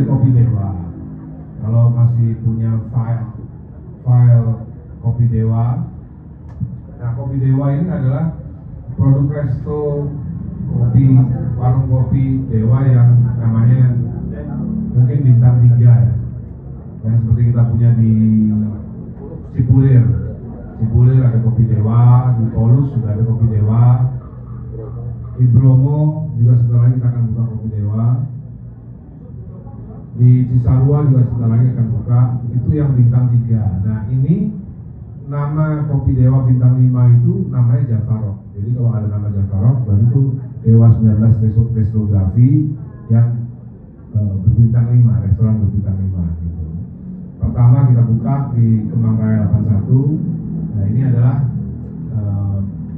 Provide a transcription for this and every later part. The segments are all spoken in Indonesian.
Kopi Dewa. Kalau masih punya file Kopi Dewa, nah Kopi Dewa ini adalah produk resto kopi, warung kopi Dewa yang namanya mungkin bintang 3 ya. Yang seperti kita punya di Cipulir ada Kopi Dewa, di Polus juga ada Kopi Dewa, di Bromo juga sebentar lagi kita akan buka Kopi Dewa, di Cisarua juga sebentar lagi akan buka. Itu yang bintang 3. Nah ini nama Kopi Dewa bintang 5 itu namanya Javarok. Jadi kalau ada nama Javarok berarti itu Dewa 19 Restografi yang berbintang 5, restoran berbintang 5 gitu. Pertama kita buka di Kemang Raya 81. Nah ini adalah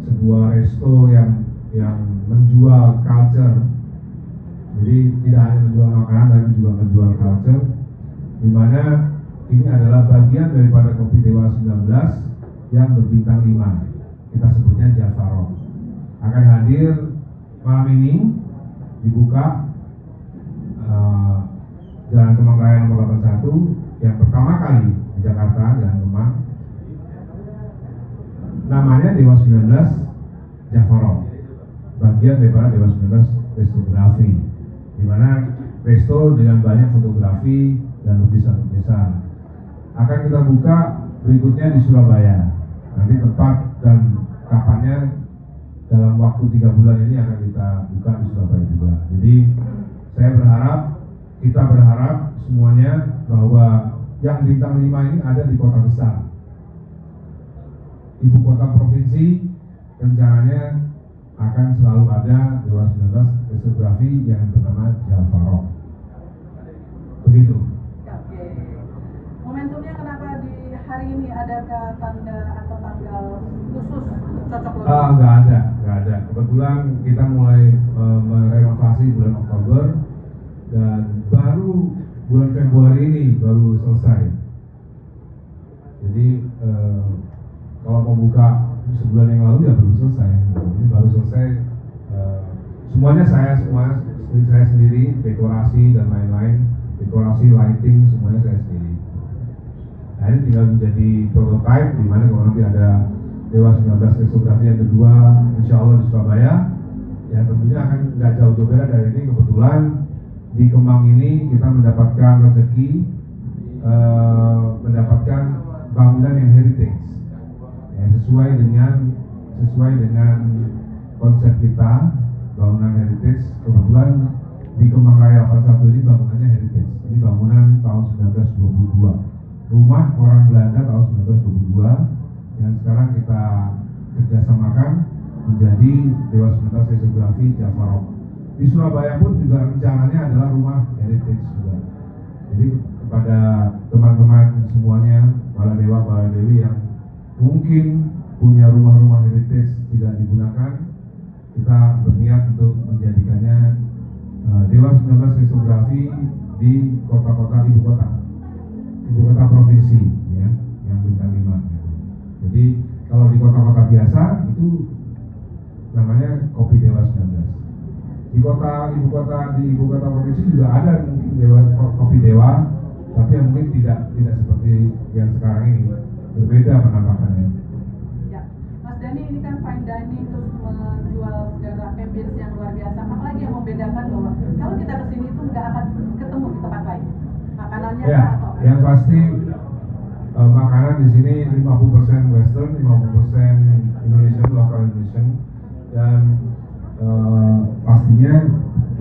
sebuah resto yang menjual culture. Jadi tidak hanya menjual makanan tapi juga menjual culture, di mana ini adalah bagian daripada Kopi Dewa 19 yang berbintang 5. Kita sebutnya Javarok. Akan hadir malam ini, dibuka Jalan Kemang Raya nomor 81 yang pertama kali di Jakarta, Jalan Kemang. Namanya Dewa 19 Javarok, bagian daripada Dewa 19 Restografi, di mana resto dengan banyak fotografi dan lukisan-lukisan. Akan kita buka berikutnya di Surabaya. Nanti tempat dan kapannya dalam waktu 3 bulan ini akan kita buka di Surabaya juga. Jadi kita berharap semuanya bahwa yang bintang 5 ini ada di kota besar, ibu kota provinsi. Rencananya akan selalu ada Dewa 19 Restografi yang bernama Javarok. Begitu. Oke. Momentumnya kenapa di hari ini adakah tanda atau tanggal khusus cocok logo? Nggak ada. Kebetulan kita mulai merenovasi bulan Oktober dan baru bulan Februari ini baru selesai. Jadi kalau mau buka sebulan yang lalu ya belum selesai. Ini baru selesai. Semuanya saya sendiri, dekorasi dan lain-lain, dekorasi lighting semuanya saya sendiri. Nah ini tinggal menjadi prototype, di mana kalau nanti ada Dewa 19 Restografi yang kedua, insya Allah di Surabaya, ya tentunya akan nggak jauh beda dari ini. Kebetulan di Kemang ini kita mendapatkan rezeki, mendapatkan bangunan yang heritage, ya, sesuai dengan konsep kita, bangunan heritage. Kebetulan di Kemang Raya 81 ini bangunannya heritage. Ini bangunan tahun 1922, rumah orang Belanda tahun 1922 yang sekarang kita kerjasamakan menjadi Dewa 19 Restografi Javarok. Di Surabaya pun juga rencananya adalah rumah heritage juga. Jadi kepada teman-teman semuanya, para dewa, para dewi yang mungkin punya rumah-rumah heritage tidak digunakan, kita berniat untuk menjadikannya Dewa 19 Restografi di kota-kota ibu kota provinsi, ya, yang bintang 5. Jadi kalau di kota-kota biasa itu namanya Kopi Dewa 19. Di ibu kota provinsi juga ada mungkin Kopi Dewa, tapi yang mungkin tidak seperti yang sekarang ini, berbeda penampakannya. Ya, Mas Dhani ini kan fine dining terus menjual segala ambience yang luar biasa. Apalagi yang membedakan bahwa kalau kita kesini itu nggak akan ketemu di tempat lain. Makanannya ya, atau yang pasti makanan di sini 50% Western, 50% Indonesian, local Indonesian, dan pastinya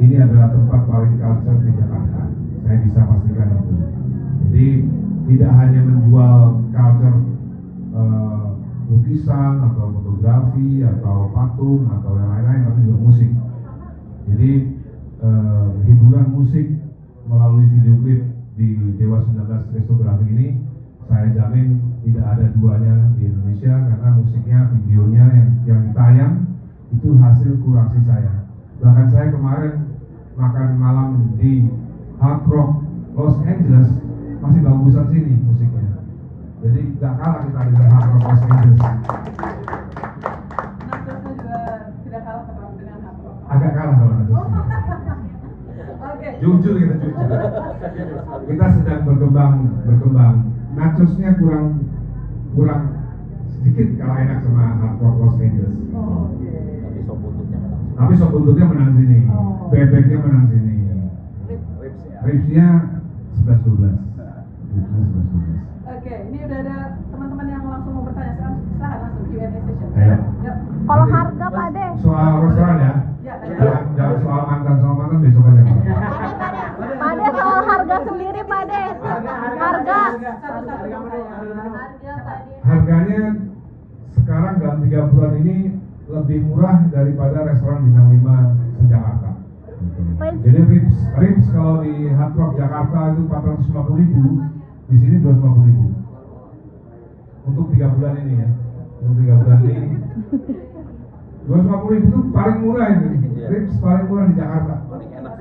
ini adalah tempat paling culture di Jakarta. Saya bisa pastikan itu. Jadi tidak hanya menjual culture lukisan atau fotografi atau patung atau yang lain-lain, tapi juga musik. Jadi hiburan musik melalui video klip di Dewa 19 Restografi ini saya jamin tidak ada duanya di Indonesia, karena musiknya, videonya yang ditayang itu hasil kurasi saya. Bahkan saya kemarin makan malam di Hard Rock Los Angeles masih bagusan sini musiknya. Jadi nggak kalah kita dengan Hard Rock Los Angeles. Nasdaqnya juga tidak kalah dengan Hard Rock. Agak kalah kalau Nasdaq. Oke. Jujur kita jujur. Kita sedang berkembang. Nachosnya kurang sedikit kalah enak sama Hard Rock Los Angeles. Oh, oke. Tapi sop buntutnya menang sini, Oh. bebeknya menang sini, ribsnya 11-12. Oke, ini udah ada teman-teman yang langsung mau bertanya. Silahkan langsung Q&A session. Ayo. Yuk. Kalau Nanti harga Pak Ade, soal restoran ya, Ya, jangan soal mantan besok aja. Pak Ade soal harga sendiri Pak Ade. Harga. Satu-satu dong saya. Harga Pak Ade. Harganya sekarang dalam 3 bulan ini lebih murah daripada restoran bintang 5 se-Jakarta. Jadi ribs kalau di Hard Rock Jakarta itu 450.000, di sini 250.000. Untuk 3 bulan ini ya. Untuk 3 bulan ini 250.000 itu paling murah ini. Ribs paling murah di Jakarta. Enak.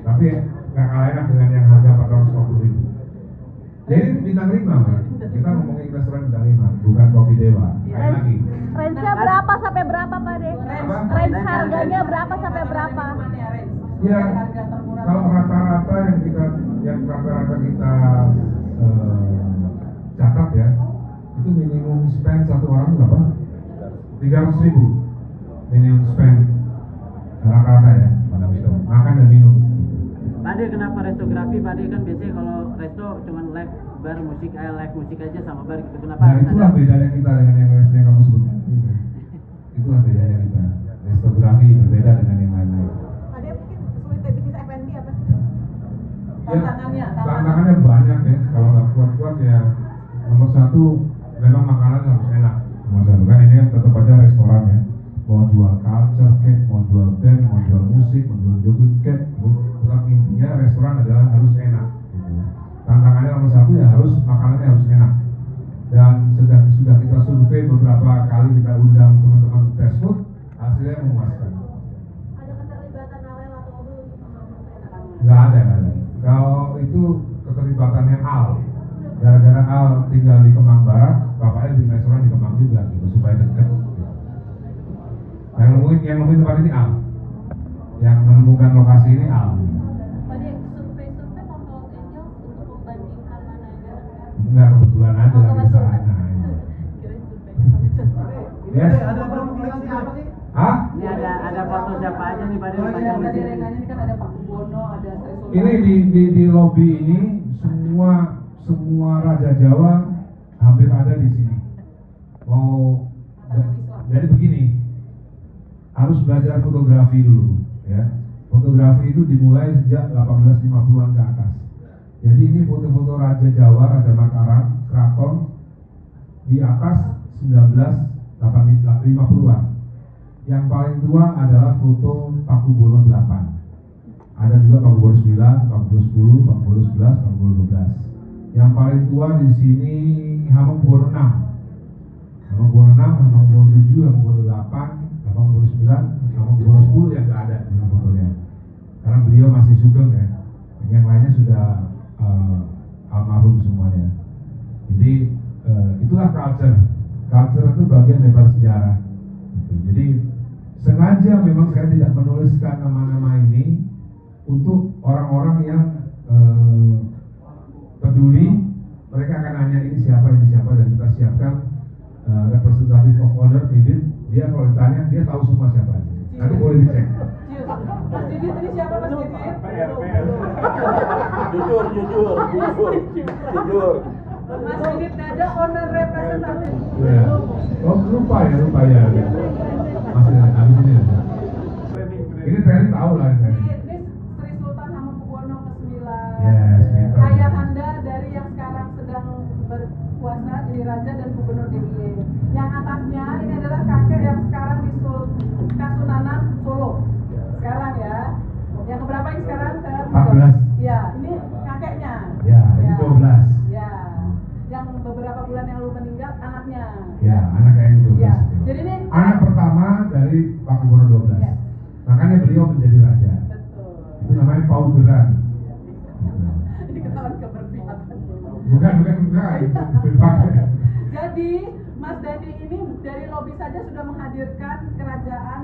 Tapi nggak kalah enak dengan yang harga 450.000. Jadi bintang 5 Mas. Kita ngomongin restoran bintang 5, bukan Kopi Dewa. Lain lagi. Range-nya berapa sampai berapa Pak Ade? Range harganya berapa sampai berapa? Ya, kalau rata-rata yang rata-rata kita catat ya, itu minimum spend satu orang berapa? 300.000 minimum spend rata-rata ya, makan dan minum. Pak Ade, kenapa restografi? Pak Ade kan biasanya kalau resto cuman live bar musik, live musik aja sama bar gitu. Kenapa? Nah itulah bedanya kita dengan yang resto yang kamu sebutkan. Itulah bedanya kita. Restografi berbeda dengan yang lain-lain. Ada mungkin kesulitan bisnis F&B apa sih? Tantangannya. Tantangannya banyak ya. Kalau nggak kuat-kuat ya, nomor satu memang makanan harus enak. Nomor satu kan ini kan tetap aja restoran ya. Mau jual culture cake, mau jual band, mau jual musik, mau jual joget cake, tetap intinya restoran adalah harus enak. Gitu. Tantangannya nomor satu ya harus makanannya harus enak. Dan sudah kita survei beberapa kali, kita undang teman-teman fast food, hasilnya memuaskan. Ada keterlibatan Alel atau mobil untuk membangun enakan? Nggak ada. Kalau itu keterlibatannya Al, gara-gara Al tinggal di Kemang Barat, bapaknya di restoran di Kemang juga gitu supaya dekat. Yang nemuin tempat ini Al, yang menemukan lokasi ini Al. Pada survei-survei sama Los Angeles untuk membandingkan mana aja. Enggak, kebetulan aja lagi di sana. Kirain survei. Yes. Ada promosi apa sih? Hah? Ini ada foto siapa aja nih Pak Ade? Oh iya, Panjang di tadi sini. Renanya ini kan ada Pak Bono, ada Sri Sultan. Ini di lobby ini semua Raja Jawa hampir ada di sini. Jadi begini, harus belajar fotografi dulu, ya. Fotografi itu dimulai sejak 1850-an ke atas. Jadi ini foto-foto Raja Jawa, Raja Mataram, Keraton di atas 1950-an. Yang paling tua adalah foto Pakubono 8. Ada juga Pakubono 9, Pakubono 10, Pakubono 11, Pakubono 12. Yang paling tua di sini Hamengkubuwono 6. Hamengkubuwono 6, Hamengkubuwono 7, Hamengkubuwono 8, Hamengkubuwono 9, Hamengkubuwono 10 yang nggak ada di fotonya. Karena beliau masih sugeng ya. Yang lainnya sudah almarhum semuanya. Jadi itulah culture. Culture itu bagian dari sejarah. Gitu. Jadi sengaja memang saya tidak menuliskan nama-nama ini untuk orang-orang yang peduli. Mereka akan nanya ini siapa dan kita siapkan representative of honor Didit. Dia kalau ditanya dia tahu semua siapa. Nanti boleh dicek. Cius. Mas Didit ini siapa Mas Didit? Jujur. Mas Didit ada honor representatif. Ya. Oh lupa ya. Masih habis ini. Ini Terry tahu lah ini. Ini Sri Sultan Hamengkubuwono ke-9. Yes, gitu. Ayahanda dari yang sekarang sedang berkuasa jadi raja dan gubernur DIY. Yang atasnya ini adalah kakek yang sekarang di Kasunanan Solo. Sekarang ya. Yang keberapa ini sekarang? 14. Ya, ini kakeknya. Ya, ini 12. Ya. Yang beberapa bulan yang lalu meninggal anaknya. Ya, anak yang 12. Ya. Jadi ini Anak pertama dari Pakubono 12. Ya. Makanya beliau menjadi raja. betul. Itu namanya paugeran. Ini ketahuan keberpihakan. Bukan berpihak. Jadi Mas Dani ini dari lobi saja sudah menghadirkan kerajaan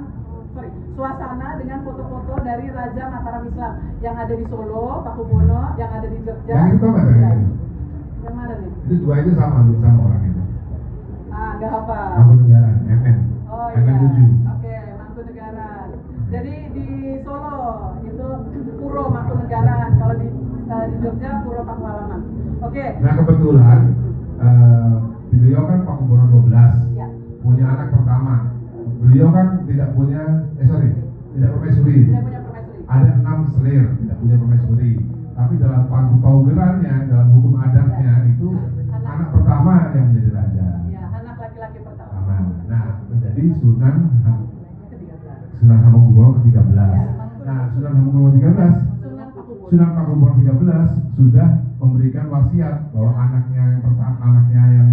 suasana dengan foto-foto dari Raja Mataram Islam yang ada di Solo, Pakubono, yang ada di Jogja. Yang itu tau nggak Ya. itu? Yang mana nih? Itu dua itu sama orang itu. Nggak apa. Mangkunegaran, MN. Oh MN iya. 7. Oke, Mangkunegaran. Jadi di Solo itu Puro Mangkunegaran. Kalau di Jogja Puro Pakualaman. Oke. Nah kebetulan beliau kan Pakubono 12, Ya. punya anak pertama. Beliau kan tidak punya, tidak permaisuri. Tidak punya permaisuri. Ada 6 selir, tidak punya permaisuri. Tapi dalam paugerannya, dalam hukum adatnya itu anak pertama yang menjadi raja. Ya, anak laki-laki pertama. Nah, menjadi Sunan Ke-13. Hamengkubuwono ke-13. Nah, Sunan Hamengkubuwono ke-13, Sunan Pakubono. Sunan Pakubuwono 13 sudah memberikan wasiat bahwa anaknya yang pertama, anaknya yang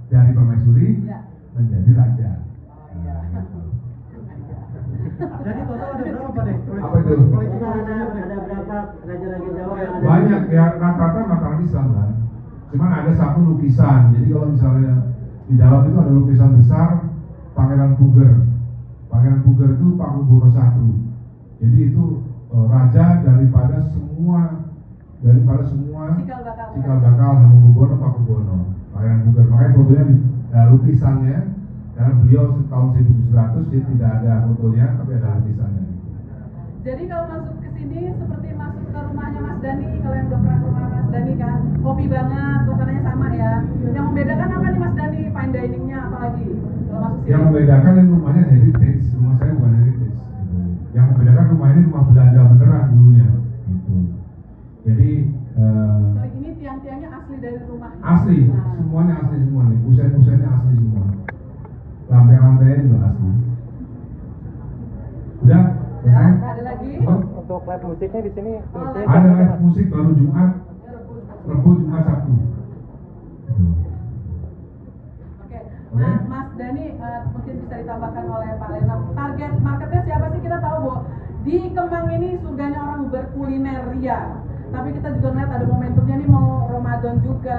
dari permaisuri Ya. menjadi raja. Jadi total ada berapa Pak Dek? Apa itu? Koleksi Ada berapa raja-raja Jawa yang ada? Banyak ya, rata-rata Mataram Islam kan. Cuman ada satu lukisan. Jadi kalau misalnya di dalam itu ada lukisan besar Pangeran Puger. Pangeran Puger itu Pakubono I. Jadi itu raja daripada semua cikal bakal Hamengkubuwono Pakubono. Pangeran Puger. Makanya fotonya lukisannya, karena beliau tahun 1700 jadi tidak ada fotonya tapi ada lukisannya. Jadi kalau masuk ke sini seperti masuk ke rumahnya Mas Dani, kalau yang udah pernah ke rumah Mas Dani kan, kopi banget, suasananya sama ya. Yang membedakan apa nih Mas Dani? Fine diningnya apa lagi? Kalau masuk sini. Yang membedakan ini rumahnya heritage, rumah saya bukan heritage. Gitu. Yang membedakan rumah ini rumah Belanda beneran dulunya. Gitu. Jadi Sorry, ini tiang-tiangnya asli dari rumah. asli, Nah, semuanya asli semua nih. Usai-usainya asli semua. Lantai-lantainya juga asli. Udah, ya, selesai? ada lagi? Oh, Untuk live musiknya di sini ada live musik baru Jumat, Rabu, Jumat, Sabtu. Gitu. Oke, nah Mas Dani mungkin bisa ditambahkan oleh Pak Lena. Target marketnya siapa sih? Kita tahu bahwa di Kemang ini surganya orang berkuliner ria. Tapi kita juga ngeliat ada momentumnya nih mau Ramadan juga.